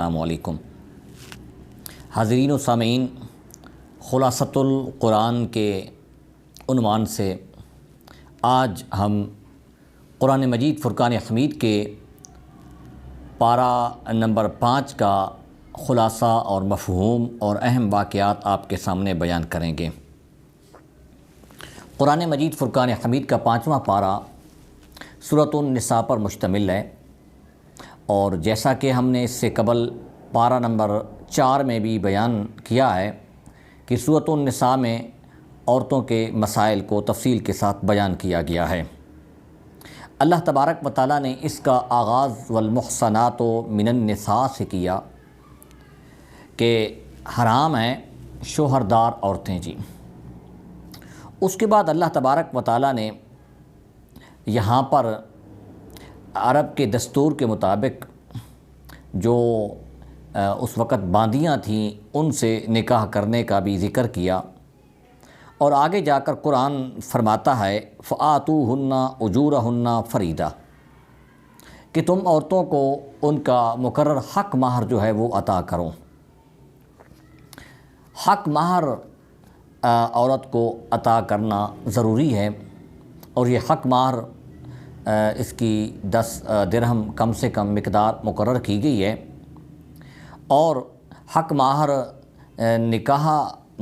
السلام علیکم حاضرین و سامعین، خلاصۃ القرآن کے عنوان سے آج ہم قرآن مجید فرقان حمید کے پارہ نمبر 5 کا خلاصہ اور مفہوم اور اہم واقعات آپ کے سامنے بیان کریں گے۔ قرآن مجید فرقان حمید کا 5واں پارہ سورۃ النساء پر مشتمل ہے، اور جیسا کہ ہم نے اس سے قبل پارہ نمبر 4 میں بھی بیان کیا ہے کہ سورۃ النساء میں عورتوں کے مسائل کو تفصیل کے ساتھ بیان کیا گیا ہے۔ اللہ تبارک و تعالیٰ نے اس کا آغاز والمحصنات من النساء سے کیا کہ حرام ہیں شوہردار عورتیں جی۔ اس کے بعد اللہ تبارک و تعالیٰ نے یہاں پر عرب کے دستور کے مطابق جو اس وقت باندیاں تھیں ان سے نکاح کرنے کا بھی ذکر کیا، اور آگے جا کر قرآن فرماتا ہے فَآتُوهُنَّ أُجُورَهُنَّ فَرِيضَةً کہ تم عورتوں کو ان کا مقرر حق مہر جو ہے وہ عطا کرو۔ حق مہر عورت کو عطا کرنا ضروری ہے، اور یہ حق مہر اس کی 10 درہم کم سے کم مقدار مقرر کی گئی ہے، اور حق مہر نکاح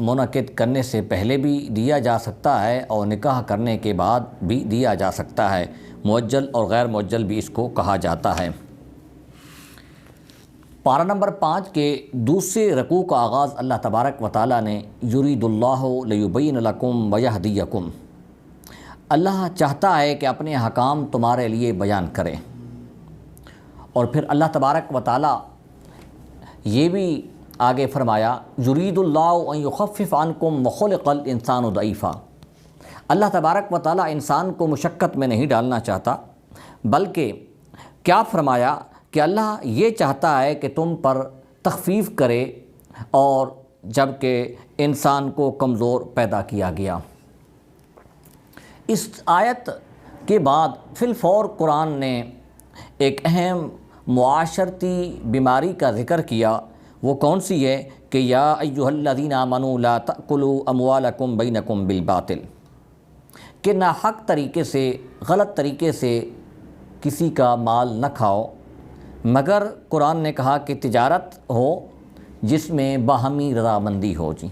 منعقد کرنے سے پہلے بھی دیا جا سکتا ہے اور نکاح کرنے کے بعد بھی دیا جا سکتا ہے، معجل اور غیر معجل بھی اس کو کہا جاتا ہے۔ پارہ نمبر 5 کے دوسرے رکوع کا آغاز اللہ تبارک و تعالیٰ نے یرید اللہ لیبین لکم ویہدیکم، اللہ چاہتا ہے کہ اپنے احکام تمہارے لیے بیان کرے، اور پھر اللہ تبارک و تعالیٰ یہ بھی آگے فرمایا یرید اللہ ان یخفف عنکم وخلق الانسان ضعیفا، اللہ تبارک و تعالیٰ انسان کو مشقت میں نہیں ڈالنا چاہتا، بلکہ کیا فرمایا کہ اللہ یہ چاہتا ہے کہ تم پر تخفیف کرے، اور جب کہ انسان کو کمزور پیدا کیا گیا۔ اس آیت کے بعد فی الفور قرآن نے ایک اہم معاشرتی بیماری کا ذکر کیا، وہ کون سی ہے کہ یا ایھا الذین آمنوا لا تأکلوا اموالکم بینکم بالباطل، کہ ناحق طریقے سے غلط طریقے سے کسی کا مال نہ کھاؤ، مگر قرآن نے کہا کہ تجارت ہو جس میں باہمی رضامندی ہو جی۔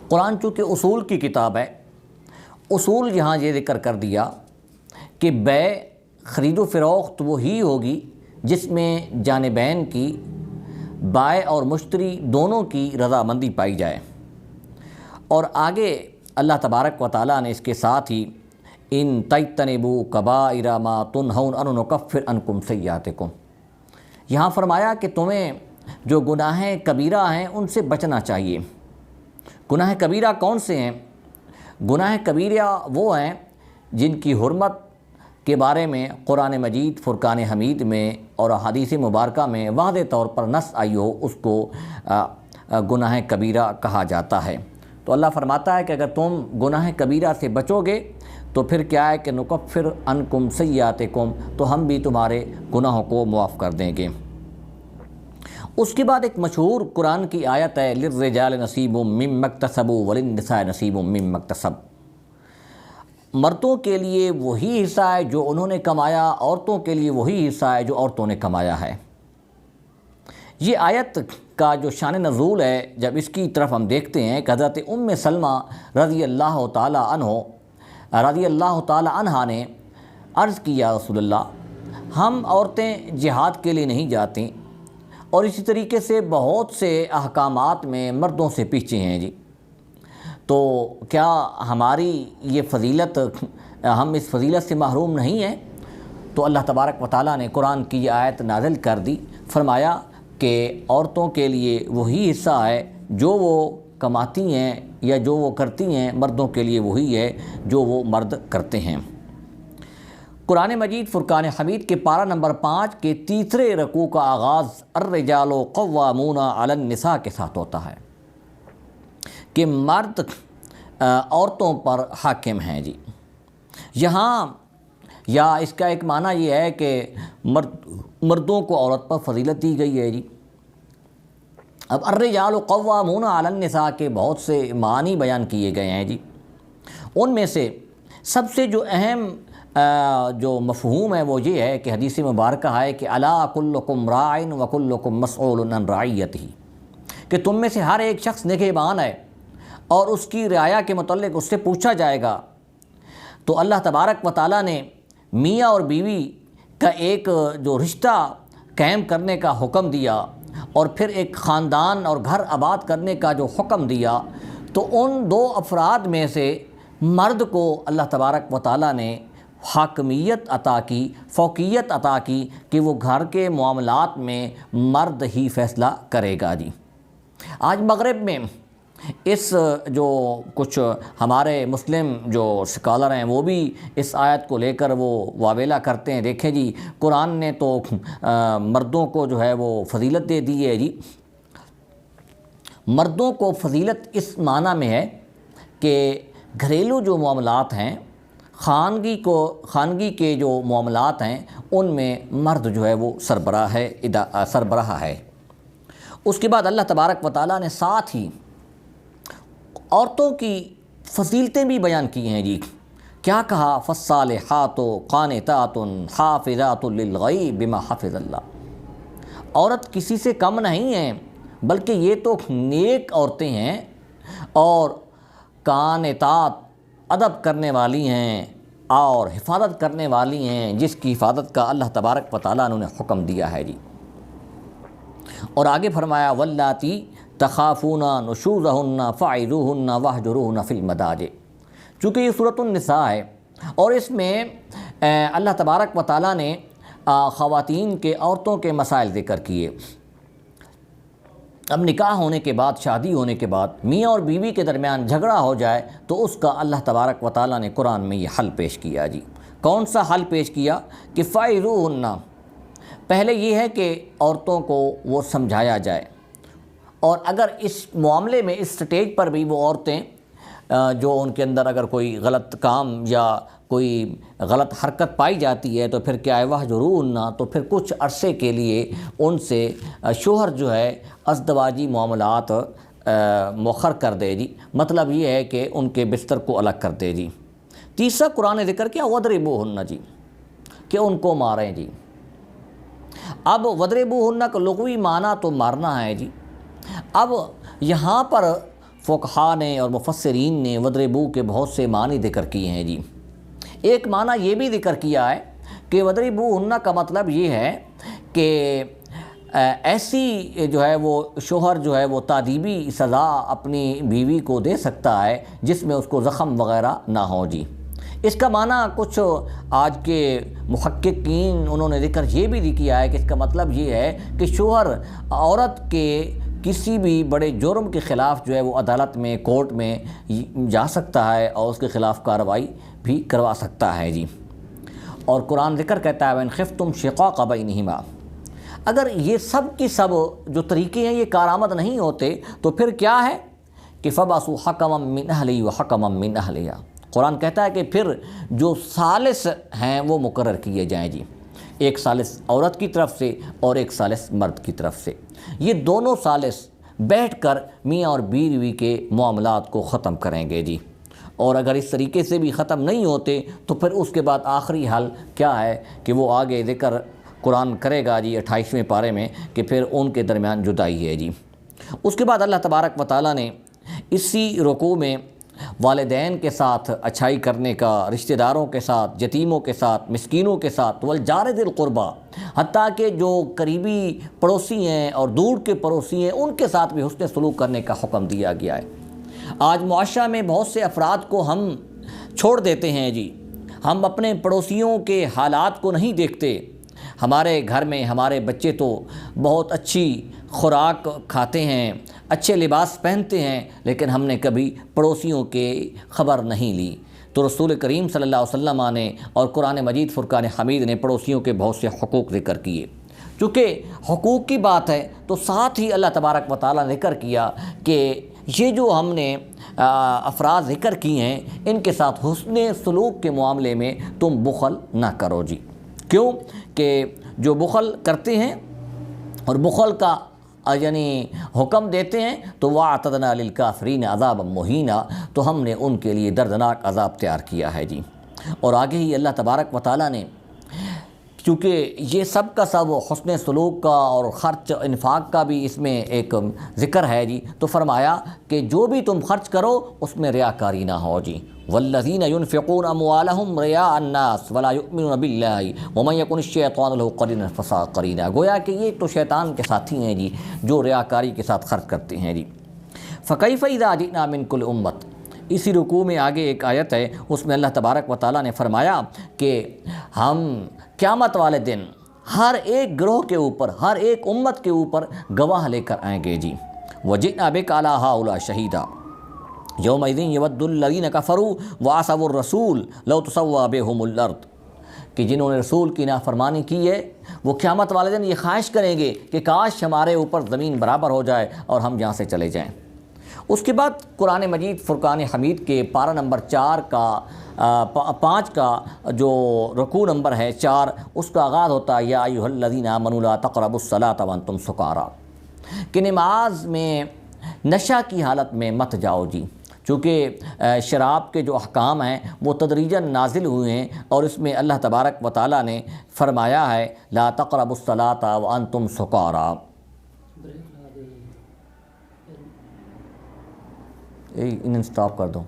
قرآن چونکہ اصول کی کتاب ہے، اصول یہاں یہ ذکر کر دیا کہ بیع خرید و فروخت وہی ہوگی جس میں جانبین کی بائع اور مشتری دونوں کی رضامندی پائی جائے، اور آگے اللہ تبارک و تعالیٰ نے اس کے ساتھ ہی ان تجتنبوا کبائر ما تنہون عنہ نکفر عنکم سیئاتکم، یہاں فرمایا کہ تمہیں جو گناہ کبیرہ ہیں ان سے بچنا چاہیے۔ گناہ کبیرہ کون سے ہیں؟ گناہ کبیرہ وہ ہیں جن کی حرمت کے بارے میں قرآن مجید فرقان حمید میں اور احادیث مبارکہ میں واضح طور پر نص آئی ہو، اس کو گناہ کبیرہ کہا جاتا ہے۔ تو اللہ فرماتا ہے کہ اگر تم گناہ کبیرہ سے بچو گے تو پھر کیا ہے کہ نکفر عنکم سیئاتکم، تو ہم بھی تمہارے گناہوں کو معاف کر دیں گے۔ اس کے بعد ایک مشہور قرآن کی آیت ہے للرجال نصیب مما اکتسبوا وللنساء نصیب مما اکتسبن، مردوں کے لیے وہی حصہ ہے جو انہوں نے کمایا، عورتوں کے لیے وہی حصہ ہے جو عورتوں نے کمایا ہے۔ یہ آیت کا جو شان نزول ہے، جب اس کی طرف ہم دیکھتے ہیں کہ حضرت ام سلمہ رضی اللہ تعالی عنہا نے عرض کیا رسول اللہ، ہم عورتیں جہاد کے لیے نہیں جاتی، اور اسی طریقے سے بہت سے احکامات میں مردوں سے پیچھے ہیں جی، تو کیا ہماری یہ فضیلت، ہم اس فضیلت سے محروم نہیں ہیں؟ تو اللہ تبارک و تعالیٰ نے قرآن کی یہ آیت نازل کر دی، فرمایا کہ عورتوں کے لیے وہی حصہ ہے جو وہ کماتی ہیں یا جو وہ کرتی ہیں، مردوں کے لیے وہی ہے جو وہ مرد کرتے ہیں۔ قرآن مجید فرقان حمید کے پارہ نمبر 5 کے تیسرے رکوع کا آغاز الرجال قوامون علی النساء کے ساتھ ہوتا ہے کہ مرد عورتوں پر حاکم ہیں جی۔ یہاں یا اس کا ایک معنی یہ ہے کہ مردوں کو عورت پر فضیلت دی گئی ہے جی۔ اب الرجال قوامون علی النساء کے بہت سے معنی بیان کیے گئے ہیں جی۔ ان میں سے سب سے جو اہم جو مفہوم ہے وہ یہ ہے کہ حدیث مبارکہ ہے کہ الا کلکم راع و کلکم مسئول عن رعیتہ، کہ تم میں سے ہر ایک شخص نگہبان ہے اور اس کی رعایا کے متعلق اس سے پوچھا جائے گا۔ تو اللہ تبارک و تعالیٰ نے میاں اور بیوی کا ایک جو رشتہ قائم کرنے کا حکم دیا اور پھر ایک خاندان اور گھر آباد کرنے کا جو حکم دیا، تو ان دو افراد میں سے مرد کو اللہ تبارک و تعالیٰ نے حاکمیت عطا کی، فوقیت عطا کی کہ وہ گھر کے معاملات میں مرد ہی فیصلہ کرے گا جی۔ آج مغرب میں اس جو کچھ ہمارے مسلم جو سکالر ہیں وہ بھی اس آیت کو لے کر وہ واویلا کرتے ہیں، دیکھیں جی قرآن نے تو مردوں کو جو ہے وہ فضیلت دے دی ہے جی۔ مردوں کو فضیلت اس معنی میں ہے کہ گھریلو جو معاملات ہیں، خانگی کے جو معاملات ہیں، ان میں مرد جو ہے وہ سربراہ ہے۔ اس کے بعد اللہ تبارک و تعالیٰ نے ساتھ ہی عورتوں کی فضیلتیں بھی بیان کی ہیں جی۔ کیا کہا؟ فالصالحات قانتات حافظات للغیب بما حفظ اللہ۔ عورت کسی سے کم نہیں ہیں، بلکہ یہ تو نیک عورتیں ہیں اور قانتات ادب کرنے والی ہیں اور حفاظت کرنے والی ہیں، جس کی حفاظت کا اللہ تبارک و تعالیٰ نے انہیں حکم دیا ہے جی۔ اور آگے فرمایا واللاتی تخافون نشوزہن فعظوہن واہجروہن فی المضاجع۔ چونکہ یہ سورۃ النساء ہے اور اس میں اللہ تبارک و تعالیٰ نے خواتین کے، عورتوں کے مسائل ذکر کیے۔ اب نکاح ہونے کے بعد، شادی ہونے کے بعد میاں اور بیوی کے درمیان جھگڑا ہو جائے تو اس کا اللہ تبارک و تعالیٰ نے قرآن میں یہ حل پیش کیا جی۔ کون سا حل پیش کیا؟ کہ فعظوہن، پہلے یہ ہے کہ عورتوں کو وہ سمجھایا جائے، اور اگر اس معاملے میں اس سٹیج پر بھی وہ عورتیں جو ان کے اندر اگر کوئی غلط کام یا کوئی غلط حرکت پائی جاتی ہے تو پھر کیا ہے واہجروہن، تو پھر کچھ عرصے کے لیے ان سے شوہر جو ہے ازدواجی معاملات مؤخر کر دے جی۔ مطلب یہ ہے کہ ان کے بستر کو الگ کر دے جی۔ تیسرا قرآن نے ذکر کیا وَاضْرِبُوهُنَّ جی، کہ ان کو ماریں جی۔ اب وَاضْرِبُوهُنَّ کا لغوی معنی تو مارنا ہے جی۔ اب یہاں پر فقہا نے اور مفسرین نے وَاضْرِبُو کے بہت سے معنی ذکر کیے ہیں جی۔ ایک معنی یہ بھی ذکر کیا ہے کہ وَاضْرِبُوهُنَّ کا مطلب یہ ہے کہ ایسی جو ہے وہ شوہر جو ہے وہ تادیبی سزا اپنی بیوی کو دے سکتا ہے جس میں اس کو زخم وغیرہ نہ ہو جی۔ اس کا معنی کچھ آج کے محققین انہوں نے ذکر یہ بھی کیا ہے کہ اس کا مطلب یہ ہے کہ شوہر عورت کے کسی بھی بڑے جرم کے خلاف جو ہے وہ عدالت میں، کورٹ میں جا سکتا ہے اور اس کے خلاف کارروائی بھی کروا سکتا ہے جی۔ اور قرآن ذکر کہتا ہے وَإِنْ خِفْتُمْ شِقَاقَ بَيْنِهِمَا، اگر یہ سب کی سب جو طریقے ہیں یہ کارآمد نہیں ہوتے تو پھر کیا ہے کہ فَبَعْثُوا حَكَمًا مِّنْ أَهْلِهِ وَحَكَمًا مِّنْ أَهْلِهَا۔ قرآن کہتا ہے کہ پھر جو ثالث ہیں وہ مقرر کیے جائیں جی، ایک ثالث عورت کی طرف سے اور ایک ثالث مرد کی طرف سے۔ یہ دونوں ثالث بیٹھ کر میاں اور بیوی کے معاملات کو ختم کریں گے جی۔ اور اگر اس طریقے سے بھی ختم نہیں ہوتے تو پھر اس کے بعد آخری حل کیا ہے کہ وہ آگے ذکر قرآن کرے گا جی 28ویں پارے میں کہ پھر ان کے درمیان جدائی ہے جی۔ اس کے بعد اللہ تبارک و تعالیٰ نے اسی رکوع میں والدین کے ساتھ اچھائی کرنے کا، رشتہ داروں کے ساتھ، یتیموں کے ساتھ، مسکینوں کے ساتھ، والجار ذی القربیٰ، حتیٰ کہ جو قریبی پڑوسی ہیں اور دور کے پڑوسی ہیں ان کے ساتھ بھی حسن سلوک کرنے کا حکم دیا گیا ہے۔ آج معاشرہ میں بہت سے افراد کو ہم چھوڑ دیتے ہیں جی، ہم اپنے پڑوسیوں کے حالات کو نہیں دیکھتے۔ ہمارے گھر میں ہمارے بچے تو بہت اچھی خوراک کھاتے ہیں، اچھے لباس پہنتے ہیں، لیکن ہم نے کبھی پڑوسیوں کے خبر نہیں لی۔ تو رسول کریم صلی اللہ علیہ وسلم نے اور قرآن مجید فرقان حمید نے پڑوسیوں کے بہت سے حقوق ذکر کیے۔ چونکہ حقوق کی بات ہے تو ساتھ ہی اللہ تبارک و تعالیٰ نے ذکر کیا کہ یہ جو ہم نے افراد ذکر کی ہیں ان کے ساتھ حسن سلوک کے معاملے میں تم بخل نہ کرو جی۔ کیوں کہ جو بخل کرتے ہیں اور بخل کا یعنی حکم دیتے ہیں تو وَأَعْتَدْنَا لِلْكَافِرِينَ عَذَابًا مُهِينًا، تو ہم نے ان کے لیے دردناک عذاب تیار کیا ہے جی۔ اور آگے ہی اللہ تبارک و تعالیٰ نے، چونکہ یہ سب کا سب حسن سلوک کا اور خرچ انفاق کا بھی اس میں ایک ذکر ہے جی، تو فرمایا کہ جو بھی تم خرچ کرو اس میں ریاکاری نہ ہو جی۔ والذین ينفقون اموالهم رئاء الناس ولا يؤمنون باللہ ومن یکن الشیطان له قرینا فساء قرینا، گویا کہ یہ تو شیطان کے ساتھی ہیں جی جو ریاکاری کے ساتھ خرچ کرتے ہیں جی۔ فکیف اذا جئنا من کل امت، اسی رکوع میں آگے ایک آیت ہے، اس میں اللہ تبارک و تعالیٰ نے فرمایا کہ ہم قیامت والے دن ہر ایک گروہ کے اوپر، ہر ایک امت کے اوپر گواہ لے کر آئیں گے جی۔ وجئنا بک علی ہؤلاء شہیدا یومئذ یود الذین کفروا وعصوا الرسول لو تسوی بہم الارض، کہ جنہوں نے رسول کی نافرمانی کی ہے وہ قیامت والے دن یہ خواہش کریں گے کہ کاش ہمارے اوپر زمین برابر ہو جائے اور ہم یہاں سے چلے جائیں۔ اس کے بعد قرآن مجید فرقان حمید کے پارہ نمبر 4 کا 5 کا جو رکوع نمبر ہے 4، اس کا آغاز ہوتا ہے یا ایھا الذین آمنوا لا تقربوا الصلاۃ وانتم سکارا، کہ نماز میں نشہ کی حالت میں مت جاؤ جی، چونکہ شراب کے جو احکام ہیں وہ تدریجاً نازل ہوئے ہیں، اور اس میں اللہ تبارک و تعالیٰ نے فرمایا ہے لا تقربوا الصلاۃ وانتم سکارا۔ انہیں سٹاپ کر دو۔